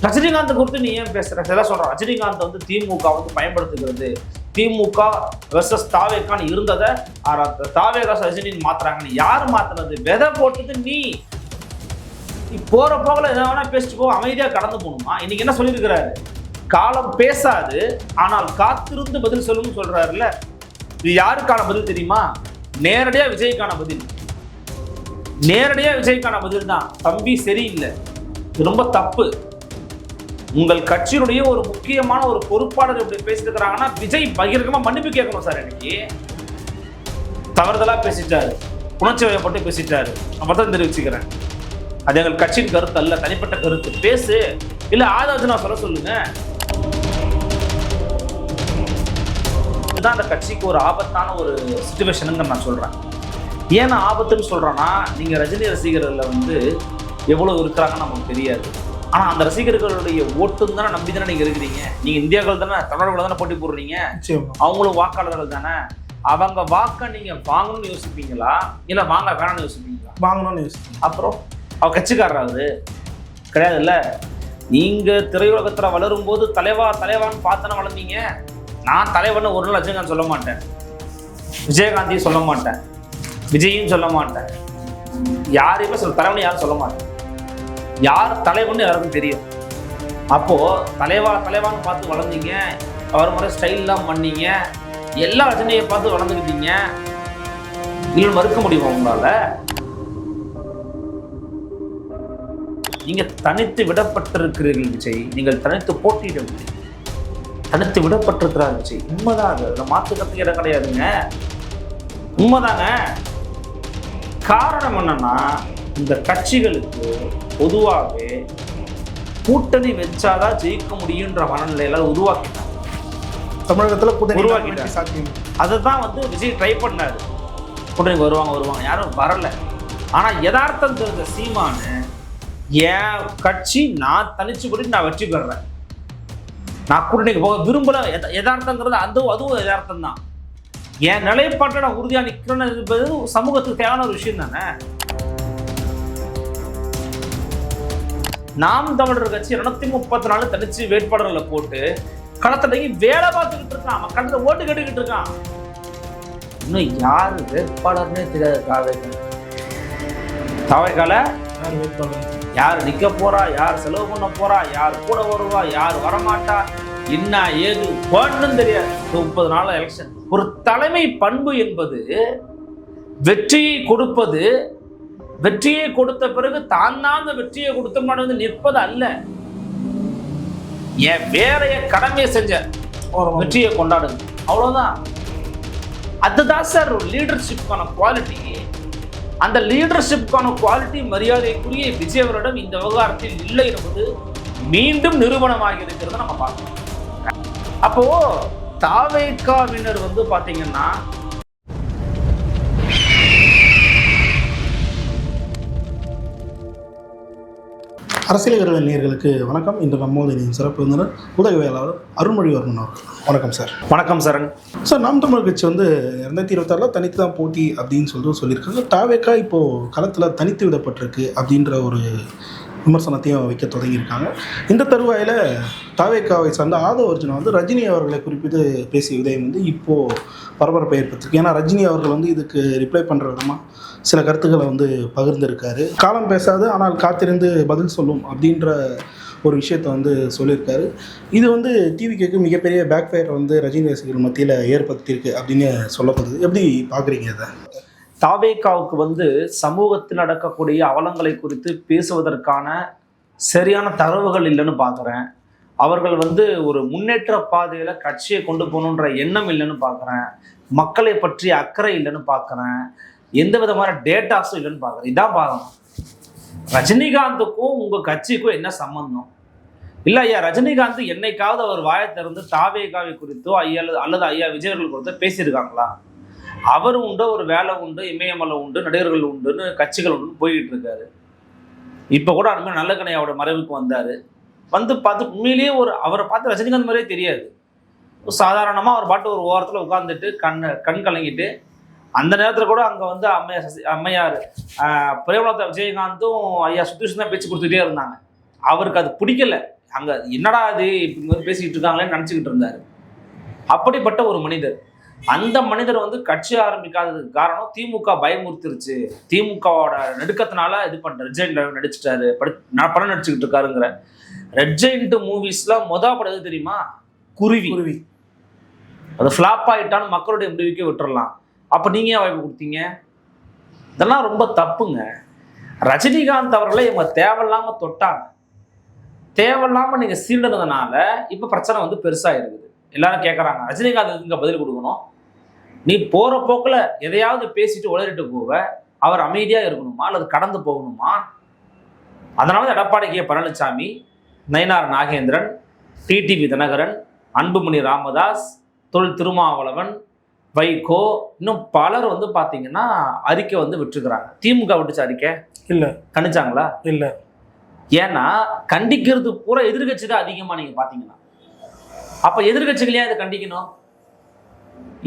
ரஜினிகாந்த் குறித்து நீ ஏன் பேசுற? இதெல்லாம் சொல்றான். ரஜினிகாந்த் வந்து திமுக வந்து பயன்படுத்துகிறது, திமுக வெர்சஸ் தாவேக்கான்னு இருந்ததை தாவேகா ரஜினின்னு மாத்துறாங்கன்னு யார் மாத்துறது? விதை போட்டது நீ. போற போகல எதை வேணா பேசிட்டு போ, அமைதியா கடந்து போகணுமா? இன்னைக்கு என்ன சொல்லியிருக்கிறாரு? காலம் பேசாது ஆனால் காத்திருந்து பதில் சொல்லுன்னு சொல்றாருல்ல. இது யாருக்கான பதில் தெரியுமா? நேரடியா விஜய்க்கான பதில். நேரடியா விஜய்க்கான பதில் தான். தம்பி சரியில்லை, இது ரொம்ப தப்பு. உங்கள் கட்சியினுடைய ஒரு முக்கியமான ஒரு பொறுப்பாளர் இப்படி பேசியிருக்கிறாங்கன்னா விஜய் பகிரங்கமா மன்னிப்பு கேட்கணும் சார். இன்னைக்கு தவறுதலா பேசிட்டாரு, உணர்ச்சி வயப்பட்டு பேசிட்டாரு, அப்பதான் தெரிவிச்சுக்கிறேன். அது எங்கள் கட்சியின் கருத்து அல்ல, தனிப்பட்ட கருத்து. பேசு, இல்ல ஆதாச்சு நான் சொல்ல சொல்லுங்க. இதுதான் அந்த கட்சிக்கு ஒரு ஆபத்தான ஒரு சிச்சுவேஷனுங்க நான் சொல்றேன். ஏன் நான் ஆபத்துன்னு சொல்றேன்னா, நீங்க ரஜினி ரசிகர்கள் வந்து எவ்வளவு இருக்கிறாங்கன்னு நமக்கு தெரியாது. ஆனா அந்த ரசிகர்களுடைய ஓட்டும் தானே நம்பி தானே நீங்க இருக்கிறீங்க. நீங்க இந்தியாக்கள் தானே, தமிழர்கள் தானே போட்டி போடுறீங்க. அவங்களும் வாக்காளர்கள் தானே. அவங்க வாக்க நீங்க வாங்கணும்னு யோசிப்பீங்களா இல்ல வாங்க வேணும்னு யோசிப்பீங்களா? வாங்கணும்னு யோசிப்பீங்க. அப்புறம் அவ கட்சிக்காரராது கிடையாதுல்ல. நீங்க திரையுலகத்துல வளரும் போது தலைவான்னு பார்த்தானே வளர்ந்தீங்க. நான் தலைவன் ஒரு நாள் ரஜினிகாந்த் சொல்ல மாட்டேன், விஜயகாந்தையும் சொல்ல மாட்டேன், விஜயும் சொல்ல மாட்டேன், யாரையுமே தலைவன் யாரும் சொல்ல மாட்டேன். யார் தலைவன்னு யாருக்கும் தெரியும். அப்போ தலைவான்னு பார்த்து வளர்ந்தீங்க, அவர் முறை ஸ்டைல்லாம் பண்ணீங்க, எல்லா ரஜினியை பார்த்து வளர்ந்துக்கிட்டீங்க. இல்லை மறுக்க முடியுமா உங்களால? நீங்க தனித்து விடப்பட்டிருக்கிறீர்கள் விஜய். நீங்கள் தனித்து போட்டியிடவில்லை, தனித்து விடப்பட்டிருக்கிறார் விஜய். உண்மைதான், அது மாற்றுக்கிறதுக்கு இடம் கிடையாதுங்க. உண்மைதாங்க. காரணம் என்னன்னா, இந்த கட்சிகளுக்கு பொதுவாகவே கூட்டணி வச்சாதான் ஜெயிக்க முடியுன்ற மனநிலையில உருவாக்கிட்டாங்க. தமிழகத்தில் கூட்டணி உருவாக்கிட்டாங்க, சாத்தியம். அதை தான் வந்து விஜய் ட்ரை பண்ணாரு. கூட்டணி வருவாங்க, யாரும் வரல. ஆனா யதார்த்தம் தெரிஞ்ச சீமானு, என் கட்சி நான் தனிச்சு போட்டு நான் வெற்றி பெறேன், நான் கூட்டணிக்கு போக விரும்பல. யதார்த்தங்கிறது அதுவும் யதார்த்தம் தான். என் நிலைப்பாட்டை நான் உறுதியா நிற்கிறேன்னு என்பது சமூகத்துக்கு தேவையான ஒரு விஷயம் தானே. நாம் தமிழர் கட்சி 234 தனிச்சு வேட்பாளர்களை போட்டு களத்தடங்கி வேலை பார்த்துக்கிட்டு இருக்கான். மக்கள் ஓட்டு கேட்டுக்கிட்டு இருக்கான். இன்னும் யாரு வேட்பாளர்னே தெரியாது. தாவேக்கால யார் வேட்பாளர், யார் நிக்க போறா, யார் செலவு பண்ண போறா, யார் கூட வருவா, யார் வரமாட்டா, என்ன ஏது ஒன்றும் தெரியாது. 30 நாள் எலெக்ஷன். ஒரு தலைமை பண்பு என்பது வெற்றியை கொடுப்பது, வெற்றியை கொடுத்த பிறகு தான் அந்த வெற்றியை கொடுத்த வந்து நிற்பது அல்ல. என் வேலைய கடமையை செஞ்ச வெற்றியை கொண்டாடுங்க, அவ்வளவுதான். அதுதான் சார் ஒரு லீடர்ஷிப்கான குவாலிட்டி. அந்த லீடர்ஷிப்கான குவாலிட்டி மரியாதைக்குரிய விஜய் அவரிடம் இந்த விவகாரத்தில் இல்லை என்பது மீண்டும் நிரூபணமாகி இருக்கிறத நம்ம பார்க்கணும். அப்போ தாவேக்காவினர் வந்து பாத்தீங்கன்னா, அரசியல் நேயர்களுக்கு வணக்கம். இன்று நம்மோது சிறப்பு விருந்தினர் ஊடகவியலாளர் அருள்மொழிவர்மன் அவர்கள். வணக்கம் சார். வணக்கம் சரண். சார், நாம் தமிழர் கட்சி வந்து 2026 தனித்து தான் போட்டி அப்படின்னு சொல்லியிருக்காங்க. தாவேக்கா இப்போது களத்தில் தனித்து விடப்பட்டிருக்கு அப்படின்ற ஒரு விமர்சனத்தையும் வைக்க தொடங்கியிருக்காங்க. இந்த தருவாயில் தாவேக்காவை சார்ந்த ஆதவ அர்ஜுனா வந்து ரஜினி அவர்களை குறிப்பிட்டு பேசிய விதயம் வந்து இப்போது பரபரப்பை ஏற்படுத்திருக்கு. ஏன்னா ரஜினி அவர்கள் வந்து இதுக்கு ரிப்ளை பண்ணுற விதமாக சில கருத்துக்களை வந்து பகிர்ந்திருக்காரு. காலம் பேசாது ஆனால் காத்திருந்து பதில் சொல்லும் அப்படின்ற ஒரு விஷயத்தை வந்து சொல்லியிருக்காரு. இது வந்து டிவிக்கு மிகப்பெரிய பேக் ஃபயர் வந்து ரஜினி ரசிகர்கள் மத்தியில் ஏற்படுத்தியிருக்கு அப்படின்னு சொல்லப்படுது. எப்படி பார்க்குறீங்க அதை? தாவேக்காவுக்கு வந்து சமூகத்தில் நடக்கக்கூடிய அவலங்களை குறித்து பேசுவதற்கான சரியான தரவுகள் இல்லைன்னு பார்க்குறேன். அவர்கள் வந்து ஒரு முன்னேற்ற பாதையில் கட்சியை கொண்டு போகணுன்ற எண்ணம் இல்லைன்னு பார்க்குறேன். மக்களை பற்றி அக்கறை இல்லைன்னு பார்க்குறேன். எந்த விதமான டேட்டாஸும் இல்லைன்னு பார்க்குறேன். இதான் பார்க்கணும். ரஜினிகாந்துக்கும் உங்கள் கட்சிக்கும் என்ன சம்பந்தம்? இல்லை ஐயா, ரஜினிகாந்த் என்னைக்காவது அவர் வாயை திறந்து தாவேக்காவை குறித்தோ அல்லது ஐயா விஜயர்கள் குறித்தோ பேசியிருக்காங்களா? அவர் உண்டு, ஒரு வேலை உண்டு, இமயமலை உண்டு, நடிகர்கள் உண்டுன்னு கட்சிகள் உண்டுன்னு போய்கிட்டு இருக்காரு. இப்போ கூட அந்த மாதிரி நல்லக்கண்ணையோட மறைவுக்கு வந்தார். வந்து பார்த்து உண்மையிலேயே அவரை பார்த்து ரஜினிகாந்த் மாதிரியே தெரியாது. சாதாரணமாக அவர் பாட்டு ஒரு ஓரத்தில் உட்காந்துட்டு கண் கலங்கிட்டு, அந்த நேரத்தில் கூட அங்கே வந்து அம்மையார் பிரேமலதா விஜயகாந்தும் ஐயா சுத்தீஷ் தான் பேச்சு கொடுத்துட்டே இருந்தாங்க. அவருக்கு அது பிடிக்கல. அங்க என்னடா இது இப்படி பேசிக்கிட்டு இருக்காங்களேன்னு நினச்சிக்கிட்டு இருந்தாரு. அப்படிப்பட்ட ஒரு மனிதர். அந்த மனிதர் வந்து கட்சி ஆரம்பிக்காததுக்கு காரணம் திமுக பயமுறுத்திருச்சு, திமுகவோட நடுக்கத்தினால இது பண்ற ரெட் ஜெயின்ட் நடிச்சிட்டாரு, படம் நடிச்சுக்கிட்டு இருக்காருங்கிற. ரெட் ஜெயின்ட் மூவிஸ்ல படம் எது தெரியுமா? குருவி. அது ஃபிளாப் ஆயிட்டான்னு மக்களுடைய முடிவுக்கே விட்டுறலாம். அப்ப நீங்க ஏன் வாய்ப்பு கொடுத்தீங்க? இதெல்லாம் ரொம்ப தப்புங்க. ரஜினிகாந்த் அவர்களை இவங்க தேவையில்லாம தொட்டாங்க, தேவையில்லாம நீங்க சீண்டதுனால இப்ப பிரச்சனை வந்து பெருசா இருக்குது. எல்லாரும் கேட்கறாங்க ரஜினிகாந்த் இங்க பதில் கொடுக்கணும், நீ போற போக்குல எதையாவது பேசிட்டு உளறிட்டு போவ, அவர் அமைதியா இருக்கணுமா அல்லது கடந்து போகணுமா? அதனால எடப்பாடி கே பழனிசாமி, நயினார் நாகேந்திரன், டிடிவி தினகரன், அன்புமணி ராமதாஸ், தொல் திருமாவளவன், வைகோ, இன்னும் பலர் வந்து பாத்தீங்கன்னா அறிக்கை வந்து விட்டுருக்குறாங்க. திமுக விட்டுச்சு அறிக்கை இல்ல, கண்டிச்சாங்களா? இல்ல. ஏன்னா கண்டிக்கிறது பூரா எதிர்கட்சி தான் அதிகமா நீங்க பாத்தீங்கன்னா. அப்ப எதிர்கட்சிகள் ஏன் இதை கண்டிக்கணும்?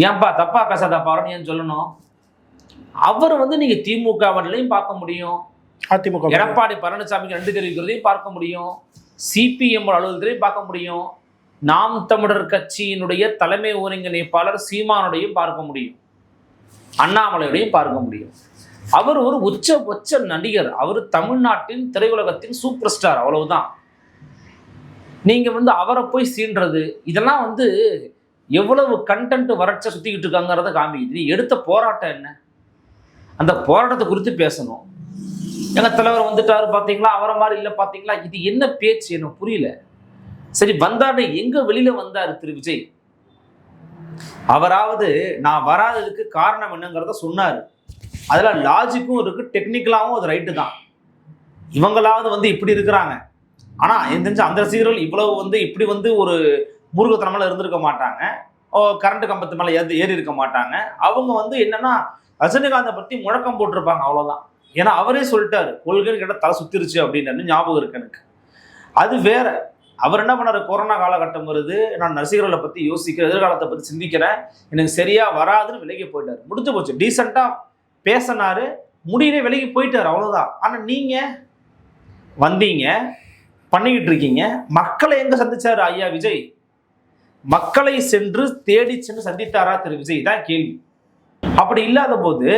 ஏன்பா தப்பா பேசாதப்பாருன்னு ஏன் சொல்லணும்? அவர் வந்து நீங்க திமுகவிலையும் பார்க்க முடியும், அதிமுக எடப்பாடி பழனிசாமிக்கு நன்றி தெரிவிக்கிறதையும் பார்க்க முடியும், சிபிஎம் அலுவலகத்திலையும் பார்க்க முடியும், நாம் தமிழர் கட்சியினுடைய தலைமை ஒருங்கிணைப்பாளர் சீமானுடையும் பார்க்க முடியும், அண்ணாமலையுடையும் பார்க்க முடியும். அவர் ஒரு உச்ச நடிகர், அவர் தமிழ்நாட்டின் திரையுலகத்தின் சூப்பர் ஸ்டார், அவ்வளவுதான். நீங்க வந்து அவரை போய் சீன்றது இதெல்லாம் வந்து எவ்வளவு கண்டென்ட் வறட்ச சுத்திக்கிட்டு இருக்காங்கிறத காமிக்குது. நீ எடுத்த போராட்டம் என்ன? அந்த போராட்டத்தை குறித்து பேசணும். எங்க தலைவர் வந்துட்டாரு பாத்தீங்களா, அவரை மாதிரி இல்லை பாத்தீங்களா, இது என்ன பேச்சு? எனக்கு புரியல. சரி, வந்தாரு, எங்க வெளியில வந்தாரு திரு விஜய்? அவராவது நான் வராததுக்கு காரணம் என்னங்கிறத சொன்னாரு. அதுல லாஜிக்கும் இருக்கு, டெக்னிக்கலாவும் அது ரைட்டு தான். இவங்களாவது வந்து இப்படி இருக்கிறாங்க, ஆனா எனக்கு தெரிஞ்ச அந்த ரசிகர்கள் இவ்வளவு வந்து இப்படி வந்து ஒரு முருகத்தனமால இருந்திருக்க மாட்டாங்க, கரண்ட் கம்பத்து மேல ஏறி இருக்க மாட்டாங்க. அவங்க வந்து என்னன்னா ரஜினிகாந்தை பத்தி முழக்கம் போட்டிருப்பாங்க, அவ்வளவுதான். ஏன்னா அவரே சொல்லிட்டாரு, கொள்கைன்னு கேட்ட தலை சுத்திருச்சு அப்படின்னு ஞாபகம் இருக்கு எனக்கு. அது வேற. அவர் என்ன பண்ணாரு, கொரோனா காலகட்டம் வருது, நான் ரசிகர்களை பத்தி யோசிக்கிறேன், எதிர்காலத்தை பத்தி சிந்திக்கிறேன், எனக்கு சரியா வராதுன்னு விலகி போயிட்டாரு. முடிஞ்சு போச்சு. டீசெண்டா பேசினாரு, முடியவே விலகி போயிட்டாரு, அவ்வளவுதான். ஆனா நீங்க வந்தீங்க, பண்ணிக்கிட்டு இருக்கீங்க. மக்களை எங்க சந்திச்சாரு ஐயா விஜய்? மக்களை சென்று தேடி சென்று சந்தித்தாரா திரு விஜய்? தான் கேள்வி. அப்படி இல்லாத போது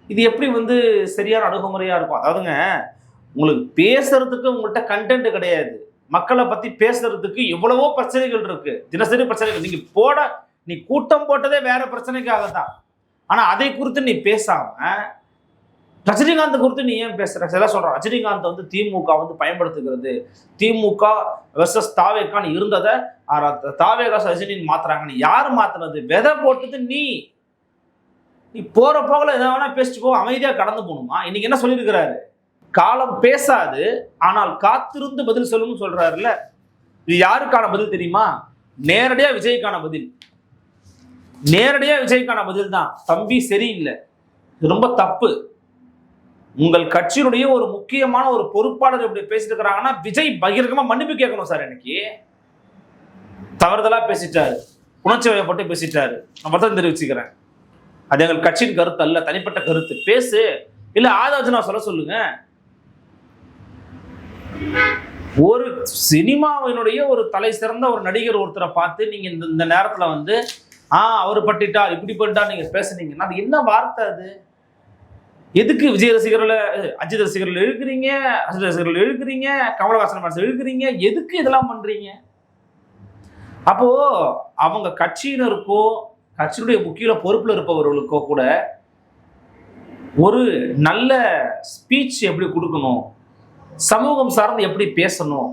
இது எப்படி வந்து சரியான அணுகுமுறையா இருக்கும்? அதாவதுங்க, உங்களுக்கு பேசுறதுக்கு உங்கள்கிட்ட கண்டென்ட் கிடையாது, மக்களை பத்தி பேசுறதுக்கு எவ்வளவோ பிரச்சனைகள் இருக்கு, தினசரி பிரச்சனைகள். நீ கூட்டம் போட்டதே வேற பிரச்சனைக்காகத்தான். ஆனா அதை குறித்து நீ பேசாம ரஜினிகாந்த் குறித்து நீ ஏன் பேசுற? எல்லாம் சொல்றான் ரஜினிகாந்த் வந்து திமுக வந்து பயன்படுத்துகிறது, திமுக வெர்சஸ் தாவேக்கான்னு இருந்ததை தாவேகா ரஜினின்னு மாத்துறாங்கன்னு. யாரு மாத்துனது? விதை போட்டது நீ. நீ போற போகல எதை வேணா பேசிட்டு போ, அமைதியா கடந்து போகணுமா? இன்னைக்கு என்ன சொல்லியிருக்கிறாரு, காலம் பேசாது ஆனால் காத்திருந்து பதில் சொல்லுன்னு சொல்றாருல்ல. இது யாருக்கான பதில் தெரியுமா? நேரடியா விஜய்க்கான பதில். நேரடியா விஜய்க்கான பதில் தான். தம்பி சரியில்லை, இது ரொம்ப தப்பு. உங்கள் கட்சியினுடைய ஒரு முக்கியமான ஒரு பொறுப்பாளர் இப்படி பேசிட்டு இருக்கிறாங்கன்னா விஜய் பகிரங்கமா மன்னிப்பு கேட்கணும். சார், எனக்கு தவறுதலா பேசிட்டாரு, உணர்ச்சி வயப்பட்டு பேசிட்டாரு, நான் மட்டும் தெரிவிச்சுக்கிறேன். அது எங்கள் கட்சியின் கருத்து அல்ல, தனிப்பட்ட கருத்து. பேசு, இல்ல ஆதாஜனா சொல்ல சொல்லுங்க. ஒரு சினிமாவினுடைய ஒரு தலை சிறந்த ஒரு நடிகர் ஒருத்தரை பார்த்து நீங்க இந்த நேரத்துல வந்து அவர் பட்டிட்டார் இப்படி பண்ணிட்டார் நீங்க பேசுனீங்கன்னா அது என்ன வார்த்தை? அது எதுக்கு? விஜய் ரசிகர்ல, அஜித் ரசிகர்கள் இழுக்கிறீங்க, அஜித் ரசிகர்கள் இழுக்கிறீங்க, கமலஹாசன் மனசு இழுக்கிறீங்க, எதுக்கு இதெல்லாம் பண்றீங்க? அப்போ அவங்க கட்சியினருக்கோ கட்சியினுடைய முக்கிய பொறுப்புல இருப்பவர்களுக்கோ கூட ஒரு நல்ல ஸ்பீச் எப்படி கொடுக்கணும், சமூகம் சார்ந்து எப்படி பேசணும்,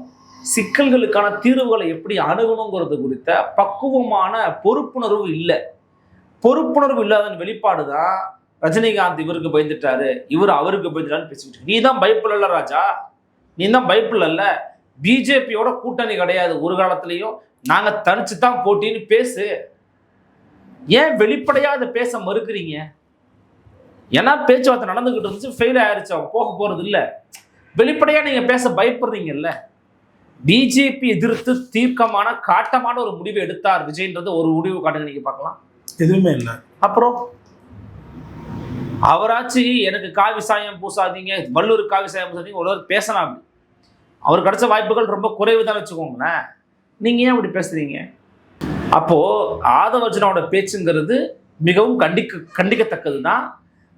சிக்கல்களுக்கான தீர்வுகளை எப்படி அணுகணுங்கிறது குறித்த பக்குவமான பொறுப்புணர்வு இல்லை. பொறுப்புணர்வு இல்லாத வெளிப்பாடு தான் ரஜினிகாந்த் இவருக்கு பயந்துட்டாரு, இவர் அவருக்கு பயந்துட்டாருன்னு பேசிக்கிட்டு. நீ தான் பைபிள் அல்ல ராஜா, நீ தான் பைபிள் அல்ல. பிஜேபியோட கூட்டணி கிடையாது ஒரு காலத்திலையும், நாங்க தனிச்சு தான் போட்டின்னு பேசு. ஏன் வெளிப்படையா அதை பேச மறுக்கிறீங்க? ஏன்னா பேச்சுவார்த்தை நடந்துகிட்டு இருந்துச்சு, ஃபெயில் ஆயிடுச்சு, அவங்க போக போறது இல்லை. வெளிப்படையா நீங்க பேச பயப்படுறீங்கல்ல. பிஜேபி எதிர்த்து தீர்க்கமான காட்டமான ஒரு முடிவு எடுத்தார் விஜய்ன்றது ஒரு முடிவு காட்டுங்க, நீங்க பார்க்கலாம். எதுவுமே இல்லை. அப்புறம் அவராச்சு எனக்கு காவி சாயம் பூசாதீங்க, வல்லூர் காவி சாயம் பூசாதீங்க ஒரு பேசலாம். அப்படி அவருக்கு கிடைச்ச வாய்ப்புகள் ரொம்ப குறைவு தான் வச்சுக்கோங்களேன். நீங்க ஏன் அப்படி பேசுறீங்க? அப்போ ஆதவ அர்ஜுனாவோட பேச்சுங்கிறது மிகவும் கண்டிக்கத்தக்கது தான்.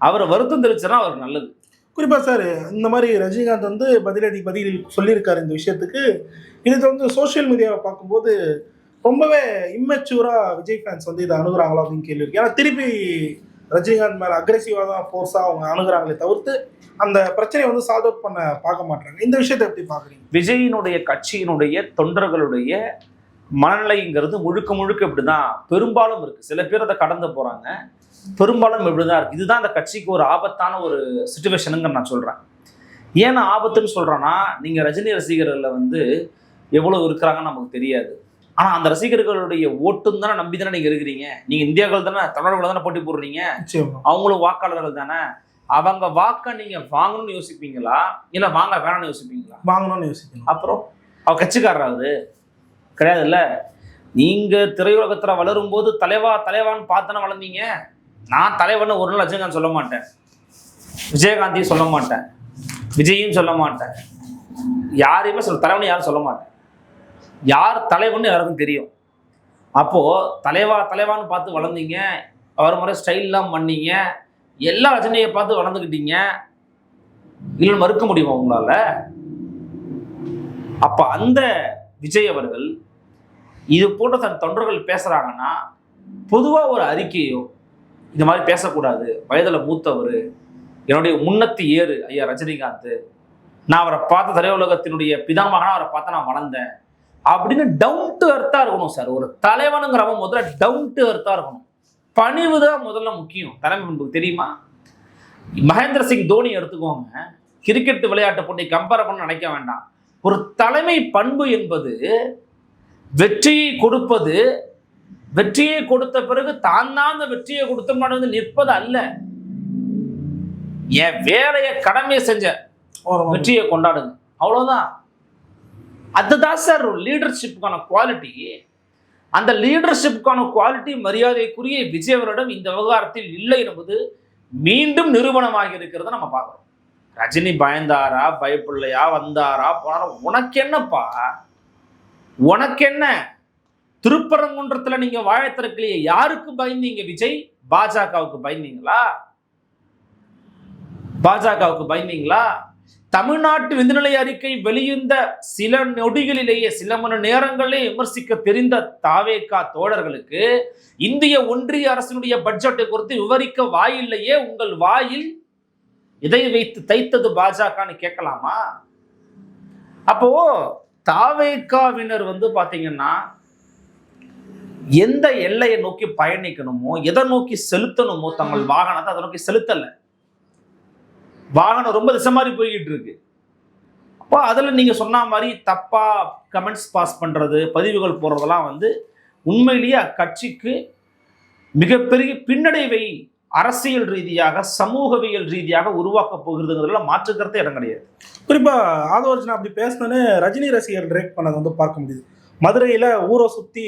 அவரை வருத்தம் தெரிவிச்சா அவருக்கு நல்லது. குறிப்பாக சார் இந்த மாதிரி ரஜினிகாந்த் வந்து பதில் சொல்லியிருக்காரு இந்த விஷயத்துக்கு. இது வந்து சோஷியல் மீடியாவை பார்க்கும்போது ரொம்பவே இம்மெச்சூராக விஜய் ஃபேன்ஸ் வந்து இதை அணுகுறாங்களா அப்படின்னு கேள்வி இருக்கு. ஏன்னா திருப்பி ரஜினிகாந்த் மேலே அக்ரெசிவாக தான் ஃபோர்ஸாக அவங்க அணுகுறாங்களே தவிர்த்து அந்த பிரச்சனையை வந்து சால்வ் அவுட் பண்ண பார்க்க மாட்டாங்க. இந்த விஷயத்தை எப்படி பார்க்குறீங்க? விஜயினுடைய கட்சியினுடைய தொண்டர்களுடைய மனநிலைங்கிறது முழுக்க முழுக்க இப்படிதான் பெரும்பாலும் இருக்கு. சில பேர் அதை கடந்து போறாங்க, பெரும்பாலும் இப்படிதான் இருக்கு. இதுதான் அந்த கட்சிக்கு ஒரு ஆபத்தான ஒரு சிச்சுவேஷனுங்க நான் சொல்றேன். ஏன்னா ஆபத்துன்னு சொல்றேன்னா, நீங்க ரஜினி ரசிகர்கள் வந்து எவ்வளவு இருக்கிறாங்கன்னு நமக்கு தெரியாது. ஆனா அந்த ரசிகர்களுடைய ஓட்டும் தானே நம்பி தானே நீங்க இருக்கிறீங்க. நீங்க இந்தியாக்கள் தானே, தமிழர்கள் தானே போட்டி போடுறீங்க, அவங்களும் வாக்காளர்கள் தானே. அவங்க வாக்க நீங்க வாங்கணும்னு யோசிப்பீங்களா இல்ல வாங்க வேணாம்னு யோசிப்பீங்களா? வாங்கணும்னு யோசிப்பீங்க. அப்புறம் அவ கட்சிக்காரராது கிடையாதுல்ல. நீங்க திரையுலகத்துல வளரும் போது தலைவான்னு பார்த்தானே வளர்ந்தீங்க. நான் தலைவன் ஒரு நாள் ரஜினிகாந்த் சொல்ல மாட்டேன், விஜயகாந்தையும் சொல்ல மாட்டேன், விஜயும் சொல்ல மாட்டேன், யாரையுமே தலைவன் யாரும் சொல்ல மாட்டேன். யார் தலைவன்னு யாருக்கும் தெரியும். அப்போ தலைவான்னு பார்த்து வளர்ந்தீங்க, அவர் முறை ஸ்டைல்லாம் பண்ணீங்க, எல்லா ரஜினியை பார்த்து வளர்ந்துக்கிட்டீங்க. இல்லை மறுக்க முடியுமா உங்களால? அப்ப அந்த விஜய் அவர்கள் இது போன்ற தன் தொண்டர்கள் பேசுறாங்கன்னா பொதுவா ஒரு அறிக்கையோ இந்த மாதிரி பேசக்கூடாது, வயதுல மூத்தவர், என்னுடைய முன்னத்தி ஏறு ஐயா ரஜினிகாந்த், நான் அவரை பார்த்த திரையுலகத்தினுடைய பிதாமகனா அவரை பார்த்து நான் வளர்ந்தேன் அப்படின்னு டவுன் டு எர்த்தா இருக்கணும் சார். ஒரு தலைவனுங்கிறவன் முதல்ல டவுன் டு எர்த்தா இருக்கணும். பணிவு தான் முதல்ல முக்கியம். தலைமை பண்புக்கு தெரியுமா? மகேந்திர சிங் தோனி எடுத்துக்கோங்க, கிரிக்கெட் விளையாட்டு போட்டி கம்பேர் பண்ண நினைக்க வேண்டாம். ஒரு தலைமை பண்பு என்பது வெற்றியை கொடுப்பது, வெற்றியை கொடுத்த பிறகு தான் அந்த வெற்றியை கொடுத்த வந்து நிற்பது அல்ல. என் வேலையை கடமையை செஞ்ச வெற்றியை கொண்டாடுங்க, அவ்வளவுதான். அதுதான் சார் ஒரு லீடர்ஷிப்புக்கான குவாலிட்டி. அந்த லீடர்ஷிப்புக்கான குவாலிட்டி மரியாதைக்குரிய விஜய் அவரிடம் இந்த விவகாரத்தில் இல்லை என்பது மீண்டும் நிரூபணமாக இருக்கிறத நம்ம பார்க்கிறோம். ரஜினி பயந்தாரா, பயப்பிள்ளையா, வந்தாரா, போனாரா, உனக்கு என்னப்பா? உனக்கு என்ன? திருப்பரங்குன்றத்துல நீங்க வாழை திறக்கலையே, யாருக்கு பயந்தீங்க? விஜய் பாஜகவுக்கு பயந்தீங்களா? பாஜகவுக்கு பயந்தீங்களா? தமிழ்நாட்டு விந்துநிலை அறிக்கை வெளியிருந்த சில நொடிகளிலேயே, சில மணி நேரங்களே விமர்சிக்க தெரிந்த தாவேகா தோழர்களுக்கு இந்திய ஒன்றிய அரசினுடைய பட்ஜெட்டை குறித்து விவரிக்க வாயில்லையே. உங்கள் வாயில் இதை வைத்து தைத்தது பாஜகன்னு கேட்கலாமா? அப்போ தாவேகாவினர் வந்து பாத்தீங்கன்னா எந்த எல்லையை நோக்கி பயணிக்கணுமோ, எதை நோக்கி செலுத்தணுமோ தங்கள் வாகனத்தை அதை நோக்கி செலுத்தல. வாகனம் ரொம்ப திசை மாதிரி போய்கிட்டு இருக்கு. அப்போ அதில் நீங்க சொன்ன மாதிரி தப்பா கமெண்ட்ஸ் பாஸ் பண்றது, பதிவுகள் போடுறதெல்லாம் வந்து உண்மையிலேயே அக்கட்சிக்கு மிகப்பெரிய பின்னடைவை அரசியல் ரீதியாக, சமூகவியல் ரீதியாக உருவாக்க போகிறதுங்கிறதுல மாற்றுக்கிறதே இடம் கிடையாது. குறிப்பா ஆதவ அர்ஜுனா அப்படி பேசினோன்னு ரஜினி ரசிகர் டிரெக்ட் பண்ணதை வந்து பார்க்க முடியுது. மதுரையில ஊரை சுத்தி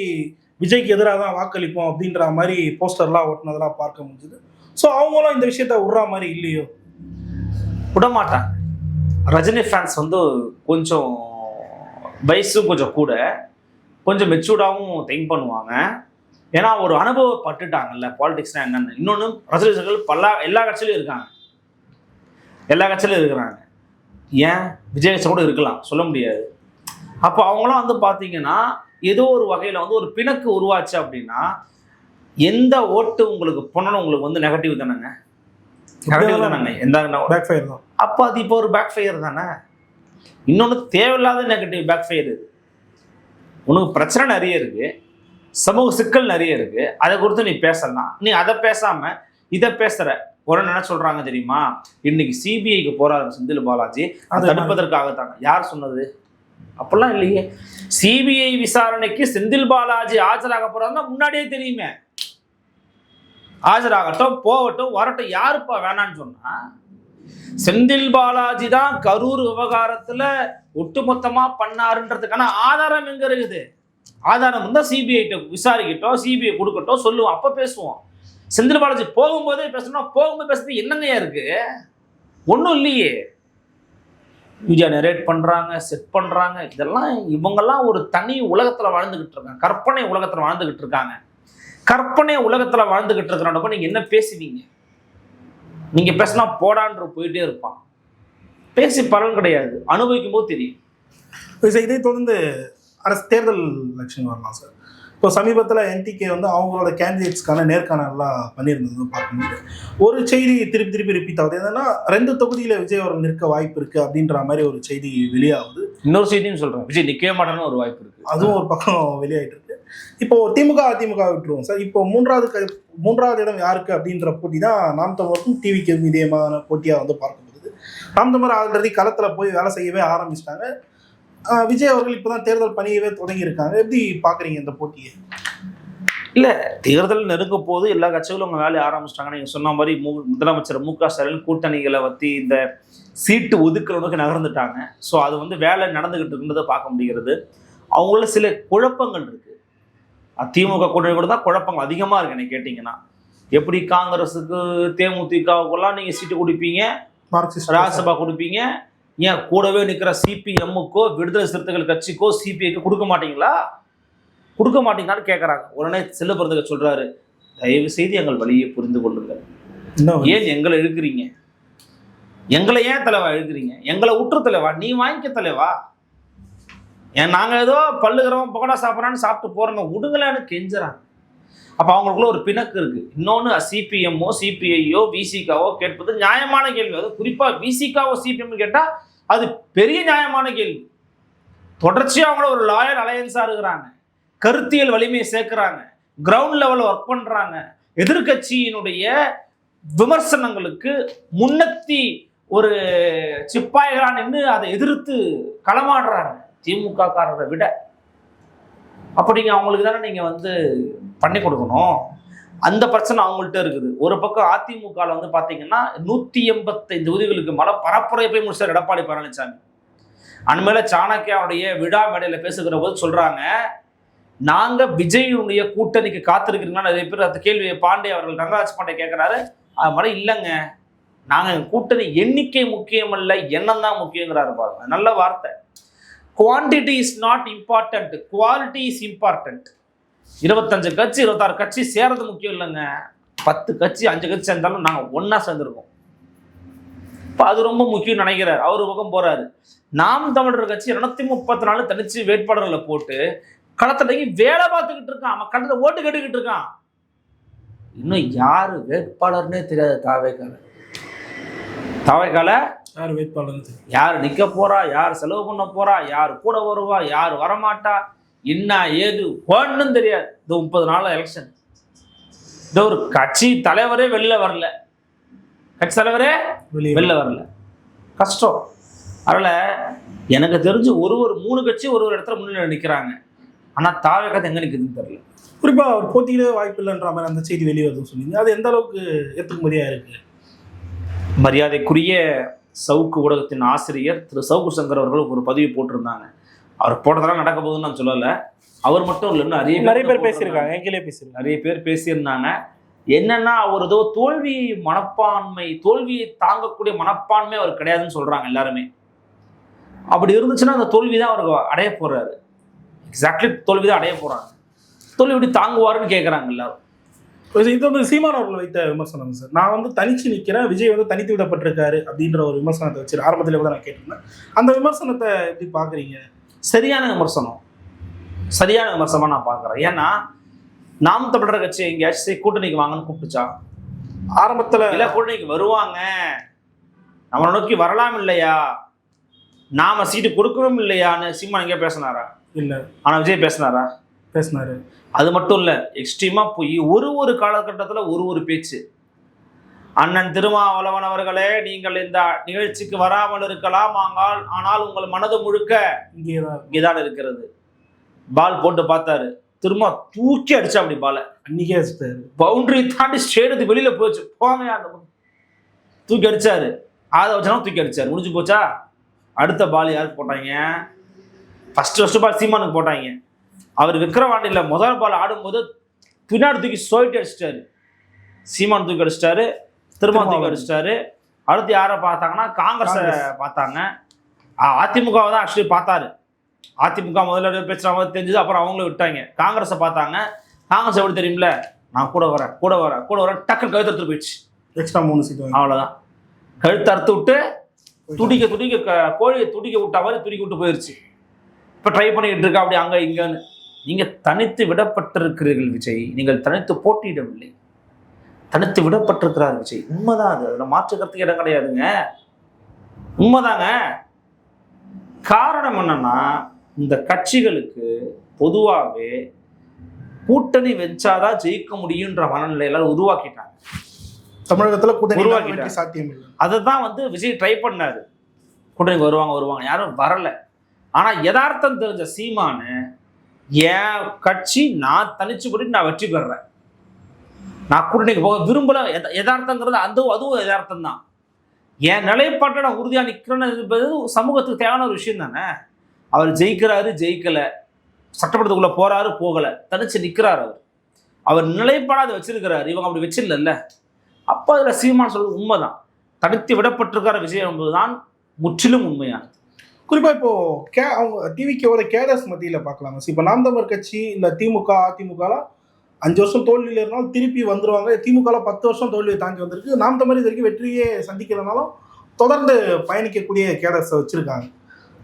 விஜய்க்கு எதிராக தான் வாக்களிப்போம் அப்படின்ற மாதிரி போஸ்டர்லாம் ஓட்டினதெல்லாம் பார்க்க முடியுது. ஸோ அவங்களும் இந்த விஷயத்த விடுற மாதிரி இல்லையோ? விடமாட்டாங்க. ரஜினி ஃபேன்ஸ் வந்து கொஞ்சம் வயசும் கொஞ்சம் கூட, கொஞ்சம் மெச்சூர்டாகவும் திங்க் பண்ணுவாங்க. ஏன்னா ஒரு அனுபவப்பட்டுட்டாங்கல்ல பாலிடிக்ஸ்னா என்னன்னு. இன்னொன்று ரசிகர்கள் எல்லா கட்சியிலும் இருக்காங்க, எல்லா கட்சியிலும் இருக்கிறாங்க. ஏன் விஜய் கட்சி கூட இருக்கலாம், சொல்ல முடியாது. அப்போ அவங்களாம் வந்து பார்த்தீங்கன்னா ஏதோ ஒரு வகையில் வந்து ஒரு பிணக்கு உருவாச்சு அப்படின்னா எந்த ஓட்டு உங்களுக்கு பண்ணணும், உங்களுக்கு வந்து நெகட்டிவ் தானேங்க, நெகட்டிவ் தானேங்க, எந்த பேக் ஃபயர் தான். அப்போ அது இப்போ ஒரு பேக் ஃபயர் தானே. இன்னொன்று தேவையில்லாத நெகட்டிவ் பேக் ஃபயர். இது உனக்கு பிரச்சனை நிறைய இருக்கு, சமூக சிக்கல் நிறைய இருக்கு, அதை குறித்து நீ பேசலாம். நீ அதை பேசாம இதை பேசுற. ஒரு என்ன சொல்றாங்க தெரியுமா? இன்னைக்கு சிபிஐக்கு போறாரு செந்தில் பாலாஜி, அதை தடுப்பதற்காகத்தாங்க. யார் சொன்னது? அப்படிலாம் இல்லையே. சிபிஐ விசாரணைக்கு செந்தில் பாலாஜி ஆஜராக போறாருன்னா முன்னாடியே தெரியுமே. ஆஜராகட்டும், போகட்டும், வரட்டும். யாருப்பா வேணான்னு சொன்னா? செந்தில் பாலாஜி தான் கரூர் விவகாரத்துல ஒட்டுமொத்தமா பண்ணாருன்றதுக்கான ஆதாரம் எங்க இருக்குது? ஆதாரம் இருந்தா சிபிஐ விசாரிக்கட்டும், சிபிஐ கொடுக்கட்டும், சொல்லுவோம், அப்ப பேசுவோம். செந்தில் பாலாஜி போகும்போதே பேசணும். போகும்போது பேசுறது என்னங்கயா இருக்கு? ஒன்றும் இல்லையே. மீடியா நரேட் பண்ணுறாங்க, செட் பண்ணுறாங்க. இதெல்லாம் இவங்கெல்லாம் ஒரு தனி உலகத்தில் வாழ்ந்துக்கிட்டு இருக்காங்க, கற்பனை உலகத்தில் வாழ்ந்துக்கிட்டு இருக்காங்க. கற்பனை உலகத்தில் வாழ்ந்துக்கிட்டு இருக்கிறப்ப நீங்கள் என்ன பேசுவீங்க? நீங்கள் பேசினா போடான்ற போயிட்டே இருப்பான். பேசி பலன் கிடையாது, அனுபவிக்கும் போது தெரியும். இதை தொடர்ந்து அரசு தேர்தல் எலெக்ஷன் வரலாம் சார். இப்போ சமீபத்தில் என்டிகே வந்து அவங்களோட கேண்டிடேட்ஸ்க்கான நேர்காணல்லாம் பண்ணியிருந்தது பார்க்கும்போது ஒரு செய்தி திருப்பி திருப்பி ரிப்பீட் ஆகுது. என்னன்னா 2 தொகுதியில் விஜய் அவர்கள் நிற்க வாய்ப்பு இருக்குது அப்படின்ற மாதிரி ஒரு செய்தி வெளியாகுது. இன்னொரு செய்தியும் சொல்கிறேன், விஜய் நிற்கவே மாட்டேன்னு ஒரு வாய்ப்பு இருக்குது. அதுவும் ஒரு பக்கம் வெளியாகிட்டு இருக்கு. இப்போ திமுக அதிமுக விட்டுருவோம் சார். இப்போ மூன்றாவது இடம் யாருக்கு அப்படின்ற போட்டி தான் நாம் தமிழருக்கும் டிவிக்கு இதயமான போட்டியாக வந்து பார்க்கப்படுது. நாம் தமிழர் ஆல்ரெடி களத்தில் போய் வேலை செய்யவே ஆரம்பிச்சிட்டாங்க. விஜய் அவர்கள் இப்போதான் தேர்தல் பணியவே தொடங்கியிருக்காங்க. எப்படி பார்க்குறீங்க இந்த போட்டியை? இல்லை, தேர்தல் நெருங்க போது எல்லா கட்சிகளும் அவங்க வேலையை ஆரம்பிச்சிட்டாங்க. நீங்கள் சொன்ன மாதிரி முதலமைச்சர் மு.க. ஸ்டாலின் கூட்டணிகளை பற்றி இந்த சீட்டு ஒதுக்குறவனுக்கு நகர்ந்துட்டாங்க. ஸோ அது வந்து வேலை நடந்துகிட்டு இருக்குன்றதை பார்க்க முடிகிறது. அவங்கள சில குழப்பங்கள் இருக்குது. திமுக கூட்டணி கூட தான் குழப்பங்கள் அதிகமாக இருக்குது. என்ன கேட்டிங்கன்னா, எப்படி காங்கிரஸுக்கு தேமுதிகவுக்கெல்லாம் நீங்கள் சீட்டு கொடுப்பீங்க, ராஜ்யசபா கொடுப்பீங்க, ஏன் கூடவே நிற்கிற சிபிஎம்முக்கோ விடுதலை சிறுத்தைகள் கட்சிக்கோ சிபிஐக்கோ கொடுக்க மாட்டீங்களா? கொடுக்க மாட்டீங்களான்னு கேட்குறாங்க. உடனே செல்வபிறந்தக சொல்கிறாரு, தயவு செய்து எங்கள் வழியை புரிந்து கொள்ளுங்கள். ஏன் எங்களை இழுக்கிறீங்க? எங்களை ஏன் தலைவா இழுக்கிறீங்க? எங்களை விட்டுரு தலைவா, நீ வாங்கிக்க தலைவா. ஏன் நாங்கள் ஏதோ பல்லுகிறோம் பகடா சாப்பிட்றான்னு சாப்பிட்டு போகிறோங்க, விடுங்களான்னு கெஞ்சுறாங்க. அப்போ அவங்களுக்குள்ள ஒரு பிணக்கு இருக்குது. இன்னொன்று, சிபிஎம்மோ சிபிஐயோ விசிகாவோ கேட்பது நியாயமான கேள்வி. அது குறிப்பாக விசிகாவோ சிபிஎம் கேட்டால் அது பெரிய நியாயமான கேள்வி. தொடர்ச்சியாக அவங்கள ஒரு லாயல் அலையன்ஸாக இருக்கிறாங்க, கருத்தியல் வலிமையை சேர்க்குறாங்க, கிரவுண்ட் லெவலில் ஒர்க் பண்ணுறாங்க. எதிர்கட்சியினுடைய விமர்சனங்களுக்கு முன்னத்தி ஒரு சிப்பாய்களாக நின்று அதை எதிர்த்து களமாடுறாங்க திமுக காரரை விட. அப்படிங்க அவங்களுக்கு தானே நீங்கள் வந்து பண்ணி கொடுக்கணும். அந்த பிரச்சனை அவங்கள்ட்ட இருக்குது. ஒரு பக்கம் அதிமுகவில் வந்து பார்த்தீங்கன்னா 185 தொகுதிகளுக்கு மேலே பரப்புரை போய் முடிச்சார் எடப்பாடி பழனிசாமி. அண்மையில சாணக்கியாவுடைய விழா மேடையில் பேசுகிற போது சொல்கிறாங்க, நாங்கள் விஜயுடைய கூட்டணிக்கு காத்திருக்கிறீங்கன்னா நிறைய பேர் அந்த கேள்வியை பாண்டே அவர்கள் ரங்கராஜ் பாண்டே கேட்குறாரு. அது மாதிரி இல்லைங்க, நாங்கள் கூட்டணி எண்ணிக்கை முக்கியம் இல்லை, எண்ணம் தான் முக்கியங்கிறாரு. பாருங்க, நல்ல வார்த்தை. Quantity is not important, quality is important. 25 கட்சி 26 கட்சி சேர்றது முக்கியம் இல்லைங்க, 10 கட்சி 5 கட்சி சேர்ந்தாலும் நாங்கள் ஒன்றா சேர்ந்துருக்கோம். இப்போ அது ரொம்ப முக்கியம் நினைக்கிறார். அவர் பக்கம் போகிறாரு. நாம் தமிழர் கட்சி 234 தனிச்சு வேட்பாளர்களை போட்டு களத்துலங்கி வேலை பார்த்துக்கிட்டு இருக்கான். அவன் களத்தில் ஓட்டு கேட்டுக்கிட்டு இருக்கான். இன்னும் யார் வேட்பாளர்னே தெரியாது. தாவேக்கால யார் வேட்பாளர், யார் நிற்க போறா, யார் செலவு பண்ண போறா, யார் கூட வருவா, யார் வரமாட்டா, என்ன ஏது ஒன்றும் தெரியாது. இந்த 30 நாள் எலெக்ஷன், இந்த ஒரு கட்சி தலைவரே வெளில வரல, கட்சி தலைவரே வெளில வரல, கஷ்டம். அதனால எனக்கு தெரிஞ்சு ஒரு 3 கட்சி ஒரு இடத்துல முன்னிலை நிற்கிறாங்க. ஆனால் தாவேக்கா எங்கே நிற்குதுன்னு தெரியல. குறிப்பாக அவர் போட்டியிலே வாய்ப்பு இல்லைன்ற மாதிரி அந்த செய்தி வெளியே வருதுன்னு சொன்னீங்க. அது எந்த அளவுக்கு ஏற்றுக்கும்படியாக இருக்கு? மரியாதைக்குரிய சவுக்கு ஊடகத்தின் ஆசிரியர் திரு சவுக்கு சங்கர் அவர்கள் ஒரு பதிவு போட்டிருந்தாங்க. அவர் போட்டதெல்லாம் நடக்க போகுதுன்னு நான் சொல்லலை. அவர் மட்டும் இல்லை, இன்னும் நிறைய பேர் பேசியிருக்காங்க, எங்கிலே பேசியிருக்காங்க, நிறைய பேர் பேசியிருந்தாங்க. என்னன்னா, அவர் ஏதோ தோல்வி மனப்பான்மை, தோல்வியை தாங்கக்கூடிய மனப்பான்மை அவர் கிடையாதுன்னு சொல்றாங்க எல்லாருமே. அப்படி இருந்துச்சுன்னா அந்த தோல்வி தான் அவருக்கு அடைய போறாரு. எக்ஸாக்ட்லி தோல்வி தான் அடைய போறாங்க. தோல்வி எப்படி தாங்குவாருன்னு கேட்குறாங்க எல்லாரும். இது வந்து சீமான் அவர்கள் வைத்த விமர்சனம் சார். நான் வந்து தனிச்சு நிற்கிறேன், விஜய் வந்து தனித்து விடப்பட்டிருக்காரு அப்படின்ற ஒரு விமர்சனத்தை வச்சு ஆரம்பத்தில் கூட நான் கேட்டிருந்தேன். அந்த விமர்சனத்தை எப்படி பார்க்குறீங்க? சரியான விமர்சனம், சரியான விமர்சனமாக நான் பார்க்குறேன். ஏன்னா, நாம் தமிழர் கட்சி எங்கேயாச்சும் கூட்டணிக்கு வாங்கன்னு கூப்பிட்டுச்சா? ஆரம்பத்தில் இல்லை, கூட்டணிக்கு வருவாங்க, நம்மளை நோக்கி வரலாம் இல்லையா, நாம சீட்டு கொடுக்கணும் இல்லையான்னு சீமான் எங்கேயா பேசினாரா? இல்லை. ஆனால் விஜய் பேசினாரா? பேசினாரு. அது மட்டும் இல்லை, எக்ஸ்ட்ரீமாக போய் ஒரு காலகட்டத்தில் ஒரு பேச்சு. அண்ணன் திருமாவளவன் அவர்களே, நீங்கள் இந்த நிகழ்ச்சிக்கு வராமல் இருக்கலாம், ஆனால் உங்கள் மனது முழுக்க இங்கேதான் இருக்கிறது. பால் போட்டு பார்த்தாரு, திரும்ப தூக்கி அடிச்சா. அப்படி பாலை அன்னைக்கே அடிச்சாரு, பவுண்டரி தாண்டி ஸ்டேடியத்துக்கு வெளியில போச்சு. போங்க, அந்த தூக்கி அடிச்சாரு. அதை வச்சாலும் தூக்கி அடிச்சாரு. முடிஞ்சு போச்சா? அடுத்த பால் யாருக்கு போட்டாங்க? ஃபர்ஸ்ட் பால் சீமானுக்கு போட்டாங்க. அவர் விக்ரவாண்டியில் முதல் பால் ஆடும்போது பின்னாடி தூக்கி சோயிட்டு அடிச்சிட்டாரு. சீமான் தூக்கி அடிச்சிட்டாரு, திரும்ப தூக்கி அடிச்சிட்டாரு. அடுத்து யாரை பார்த்தாங்கன்னா காங்கிரஸை பார்த்தாங்க. அதிமுகவை தான் ஆக்சுவலி பார்த்தாரு. அதிமுக முதல்ல பேசுகிற மாதிரி தெரிஞ்சது, அப்புறம் அவங்களும் விட்டாங்க. காங்கிரஸை பார்த்தாங்க. காங்கிரஸ் எப்படி தெரியுமில்ல, நான் கூட வரேன் டக்குன்னு கழுத்து எடுத்துட்டு போயிடுச்சு. எக்ஸ்ட்ரா 3 சீட் அவ்வளோதான். கழுத்து அறுத்து விட்டு துடிக்க கோழியை துடிக்க விட்டா மாதிரி துடிக்க விட்டு போயிடுச்சு. இப்போ ட்ரை பண்ணிக்கிட்டு இருக்கா அப்படி அங்கே இங்கன்னு. நீங்கள் தனித்து விடப்பட்டிருக்கிறீர்கள் விஜய், நீங்கள் தனித்து போட்டியிடவில்லை, தனித்து விடப்பட்டிருக்கிறார் விஜய். உண்மைதான் அது, அதில் மாற்றுக்கிறதுக்கு இடம் கிடையாதுங்க, உண்மைதாங்க. காரணம் என்னன்னா, இந்த கட்சிகளுக்கு பொதுவாகவே கூட்டணி வச்சாதான் ஜெயிக்க முடியுன்ற மனநிலையில உருவாக்கிட்டாங்க. தமிழகத்தில் கூட்டணி சாத்தியம் இல்லை. அதை தான் வந்து விஜய் ட்ரை பண்ணாரு. கூட்டணி வருவாங்க, யாரும் வரல. ஆனா யதார்த்தம் தெரிஞ்ச சீமானு, என் கட்சி நான் தனிச்சு போட்டு நான் வெற்றி பெறேன், நான் கூட்டணிக்கு போக விரும்பல. யதார்த்தங்கிறது அதுவும் யதார்த்தம் தான். என் நிலைப்பாட்டை நான் உறுதியா நிற்கிறேன்னு என்பது சமூகத்துக்கு தேவையான ஒரு விஷயம் தானே. அவர் ஜெயிக்கிறாரு, ஜெயிக்கல, சட்டமன்றத்துக்குள்ள போறாரு, போகல, தனிச்சு நிற்கிறார். அவர் நிலைப்பாடாத வச்சிருக்கிறாரு, இவங்க அப்படி வச்சிடல. அப்போ அதில் சீமான் சொல்றது உண்மைதான். தனித்து விடப்பட்டிருக்கிற விஷயம் என்பதுதான் முற்றிலும் உண்மையானது. குறிப்பாக இப்போ அவங்க டிவிக்கோட கேடர்ஸ் மத்தியில் பார்க்கலாங்க. இப்போ நாம் தமிழர் கட்சி இல்லை திமுக அதிமுகலாம் 5 வருஷம் தோல்வியில் இருந்தாலும் திருப்பி வந்துருவாங்க. திமுகவில் 10 வருஷம் தோல்வியை தாண்டி வந்திருக்கு. நாம் தமிழ் இது வரைக்கும் வெற்றியே சந்திக்கலனாலும் தொடர்ந்து பயணிக்கக்கூடிய கேடர்ஸை வச்சிருக்காங்க.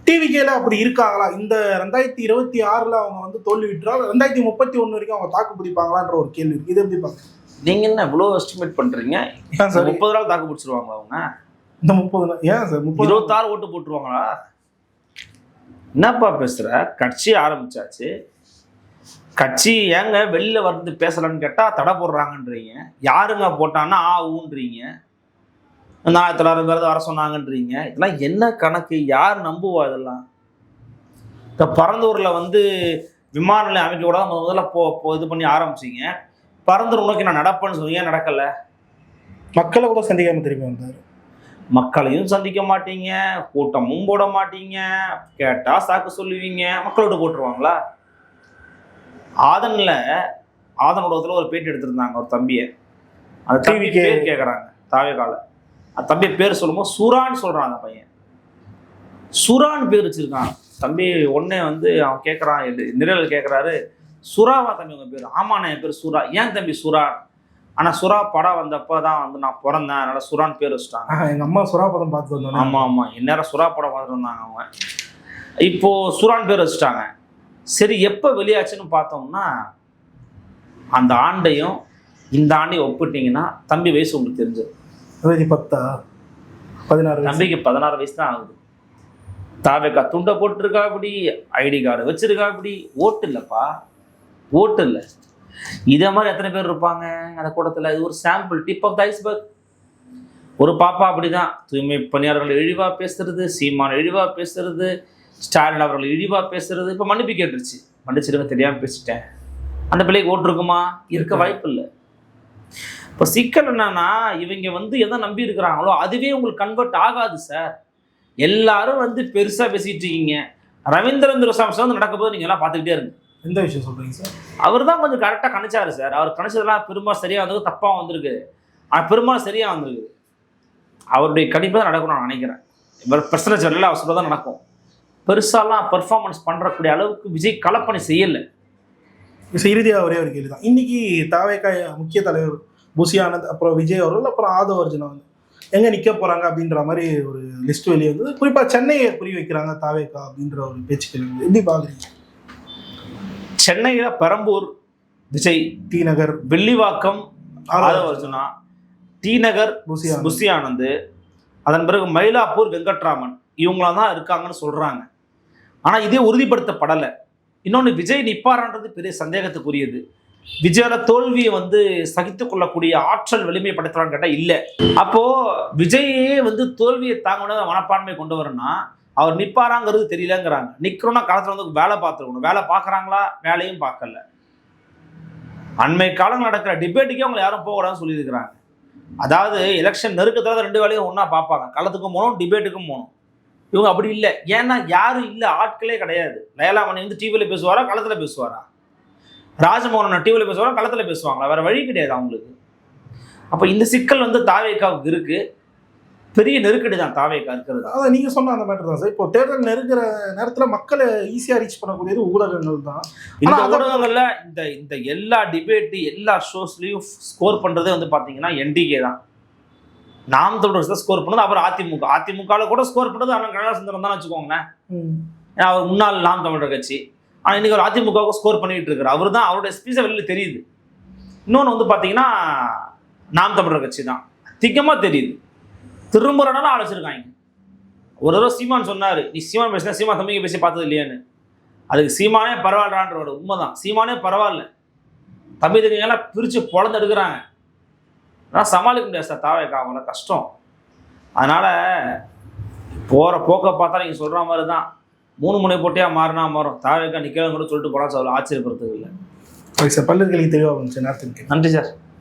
டிவிகேல அப்படி இருக்காங்களா? இந்த 2026 அவங்க வந்து தோல்வி விட்டுறாங்க, 2031 வரைக்கும் அவங்க தாக்கு பிடிப்பாங்களான்ற ஒரு கேள்வி இருக்கு. இது எப்படி பார்க்க? நீங்க என்ன இவ்வளோ எஸ்டிமேட் பண்றீங்க? 30 நாள் தாக்கு பிடிச்சிருவாங்க அவங்க. இந்த 30 நாள் ஏன் சார் 26 ஓட்டு போட்டுருவாங்களா? என்னப்பா பேசுற? கட்சி ஆரம்பிச்சாச்சு, கட்சி ஏங்க வெளியில வந்து பேசலன்னு கேட்டா தடை போடுறாங்கன்றீங்க. யாருங்க போட்டான்னா ஊன்றீங்க. 4000 பேர் வர சொன்னாங்கன்றீங்க. இதெல்லாம் என்ன கணக்கு? யார் நம்புவா இதெல்லாம்? இப்போ பரந்தூர்ல வந்து விமான நிலையம் அமைக்க கூட முதல்ல இது பண்ணி ஆரம்பிச்சிங்க. பரந்தூர் உனக்கு நான் நடப்பேன்னு சொல்லி ஏன் நடக்கல? மக்களை கூட சந்திக்காம திரும்பி வந்தார். மக்களையும் சந்திக்க மாட்டீங்க, கூட்டமும் போட மாட்டீங்க, கேட்டா சாக்கு சொல்லுவீங்க. மக்களோட போட்டுருவாங்களா? ஆதனோட ஒரு பேட்டி எடுத்திருந்தாங்க ஒரு தம்பியை. அந்த தம்பி பேர் கேட்குறாங்க தாவேகால. அந்த தம்பி பேர் சொல்லும்போது சுரான்னு சொல்கிறான். அந்த பையன் சுரான்னு பேர் வச்சிருக்கான். தம்பி ஒன்னே வந்து அவன் கேட்குறான், நிரல் கேட்குறாரு, சுறாவா தம்பி உங்கள் பேர்? ஆமாண்ணா என் பேர் சுறா. ஏன் தம்பி சுறா? ஆனால் சுறா படம் வந்தப்போ தான் வந்து நான் பிறந்தேன், அதனால் சுறான்னு பேர் வச்சுட்டாங்க. எங்கள் அம்மா சுறா படம் பார்த்து வந்தாங்க. ஆமாம், இந்நேரம் சுறா படம் பார்த்துட்டு வந்தாங்க அவங்க. இப்போது சுறான்னு பேர் வச்சுட்டாங்க. சரி, எப்போ வெளியாச்சுன்னு பார்த்தோம்னா அந்த ஆண்டையும் இந்த ஆண்டையும் ஒப்பிட்டீங்கன்னா தம்பி வயசு உங்களுக்கு தெரிஞ்சது 16 தம்பிக்கு 16 வயசு தான் ஆகுது. தாவேக்கா துண்டை போட்டுருக்கா, அப்படி ஐடி கார்டு வச்சிருக்கா, அப்படி ஓட்டு இல்லைப்பா, ஓட்டு இல்லை. இதே மாதிரி எத்தனை பேர் இருப்பாங்க அந்த கூட்டத்தில்? இது ஒரு sample, tip of the iceberg. ஒரு பாப்பா அப்படிதான் தூய்மை பணியாளர்கள் இழிவாக பேசுறது, சீமான் இழிவாக பேசுறது, ஸ்டாலின் அவர்கள் இழிவாக பேசுறது. இப்போ மன்னிப்பு கேட்டுருச்சு, மன்னிச்சிடுங்க தெரியாமல் பேசிட்டேன். அந்த பிள்ளைக்கு ஓட்டு இருக்குமா? இருக்க வாய்ப்பு இல்லை. இப்போ சிக்கல் என்னன்னா, இவங்க வந்து எதை நம்பி இருக்கிறாங்களோ அதுவே உங்களுக்கு கன்வெர்ட் ஆகாது சார். எல்லாரும் வந்து பெருசாக பேசிட்டு இருக்கீங்க. ரவீந்திரன் சாம்சன் வந்து நடக்க போது நீங்கள் எல்லாம் பார்த்துக்கிட்டே இருங்க. எந்த விஷயம் சொல்கிறீங்க சார்? அவர் தான் கொஞ்சம் கரெக்டாக கணிச்சாரு சார். அவர் கணிச்சதெல்லாம் பெரும்பாலும் சரியாக வந்தது, தப்பாக வந்திருக்கு. ஆனால் பெரும்பாலும் சரியாக வந்திருக்கு. அவருடைய கணிப்பு தான் நடக்கும் நான் நினைக்கிறேன். இவர் பிரச்சனை சொல்லல, அவர் சொல்ல தான் நடக்கும். பெருசாலாம் பெர்ஃபார்மன்ஸ் பண்ணுறக்கூடிய அளவுக்கு விஜய் களப்பணி செய்யலை. இறுதியாக ஒரே ஒரு கேள்வி தான். இன்னைக்கு தாவேக்கா முக்கிய தலைவர் புசி ஆனந்த், அப்புறம் விஜய் அவர்கள், அப்புறம் ஆதவ அர்ஜுனா வந்து எங்கே நிற்க போகிறாங்க அப்படின்ற மாதிரி ஒரு லிஸ்ட் வெளியே வந்தது. குறிப்பாக சென்னையை குறி வைக்கிறாங்க தாவேக்கா அப்படின்ற ஒரு பேச்சுக்கள் எப்படி பார்க்குறீங்க? சென்னையில் பெரம்பூர் விஜய், டி நகர் வெள்ளிவாக்கம் ஆதவ அர்ஜுனா, டி நகர் புசி ஆனந்த், அதன் பிறகு மயிலாப்பூர் வெங்கட்ராமன், இவங்களாம் தான் இருக்காங்கன்னு சொல்கிறாங்க. ஆனால் இதே உறுதிப்படுத்தப்படலை. இன்னொன்று, விஜய் நிற்பாரான்றது பெரிய சந்தேகத்துக்குரியது. விஜயோட தோல்வியை வந்து சகித்து கொள்ளக்கூடிய ஆற்றல் வலிமை படைத்தலான்னு கேட்டால் இல்லை. அப்போது விஜயே வந்து தோல்வியை தாங்கணும் மனப்பான்மை கொண்டு வரணும்னா அவர் நிற்பாராங்கிறது தெரியலங்கிறாங்க. நிற்கிறோன்னா காலத்தில் வந்து வேலை பார்த்துருக்கணும். வேலை பார்க்குறாங்களா? வேலையும் பார்க்கல. அண்மை காலம் நடக்கிற டிபேட்டுக்கே அவங்களை யாரும் போகக்கூடாதுன்னு சொல்லியிருக்கிறாங்க. அதாவது எலெக்ஷன் நெருக்கத்தில் 2 வேலையும் ஒன்றா பார்ப்பாங்க. களத்துக்கும் போகணும், டிபேட்டுக்கும் போகணும். இவங்க அப்படி இல்லை. ஏன்னா யாரும் இல்லை, ஆட்களே கிடையாது. லயலாமணி வந்து டிவியில் பேசுவாரா, களத்தில் பேசுவாரா? ராஜமோகன் டிவியில் பேசுவாரா, களத்தில் பேசுவாங்களா? வேறு வழி கிடையாது அவங்களுக்கு. அப்போ இந்த சிக்கல் வந்து தாவேக்காவுக்கு இருக்குது. பெரிய நெருக்கடி தான் தாவேக்கா இருக்கிறது. அதான் நீங்க சொன்ன அந்த மேட்டர் தான் சார். இப்போ தேர்தல் நெருங்குற நேரத்துல மக்களை ஈஸியா ரீச் பண்ணக்கூடியது ஊடகங்கள் தான். இந்த ஊடகங்கள்ல இந்த எல்லா டிபேட் எல்லா ஷோஸ்லயும் ஸ்கோர் பண்றதே வந்து பாத்தீங்கன்னா என்டிகே தான். நாம் தமிழர் தான் ஸ்கோர் பண்ணது. அப்புறம் அதிமுகவில் கூட ஸ்கோர் பண்ணது ஆனால் கனகசுந்தரம் தான் வச்சுக்கோங்களேன். ஏன்னா அவர் முன்னாள் நாம் தமிழர் கட்சி. ஆனால் இன்னைக்கு அவர் அதிமுகவுக்கு ஸ்கோர் பண்ணிட்டு இருக்காரு. அவர் தான் அவருடைய ஸ்பீச்சை வெளியில் தெரியுது. இன்னொன்று வந்து பார்த்தீங்கன்னா நாம் தமிழர் கட்சி தான் அதிகமாக தெரியுது. திரும்புறனாலும் அழைச்சிருக்காங்க. ஒரு தடவை சீமான் சொன்னார், நீ சீமான் பேசினா சீமான் தம்பிங்க பேசி பார்த்தது இல்லையான்னு. அதுக்கு சீமானே பரவாயில்லான்ற உண்மைதான். சீமானே பரவாயில்ல, தம்பி தம்பிங்கெல்லாம் பிரித்து பொழந்து எடுக்கிறாங்க. ஆனால் சமாளிக்க முடியாது சார் தாவேக்கா, அவங்கள கஷ்டம். அதனால் போகிற போக்கை பார்த்தா நீங்கள் சொல்கிற மாதிரி தான் 3 முனை போட்டியாக மாறினா மாறும். தாவேக்கா நிற்கலன்னு கூட சொல்லிட்டு போனால் சொல்ல ஆச்சரியப்படுறதுக்கு இல்லை. சார் பல்லுகளின் தெளிவாக வந்துச்சு. நேரத்துக்கு நன்றி சார்.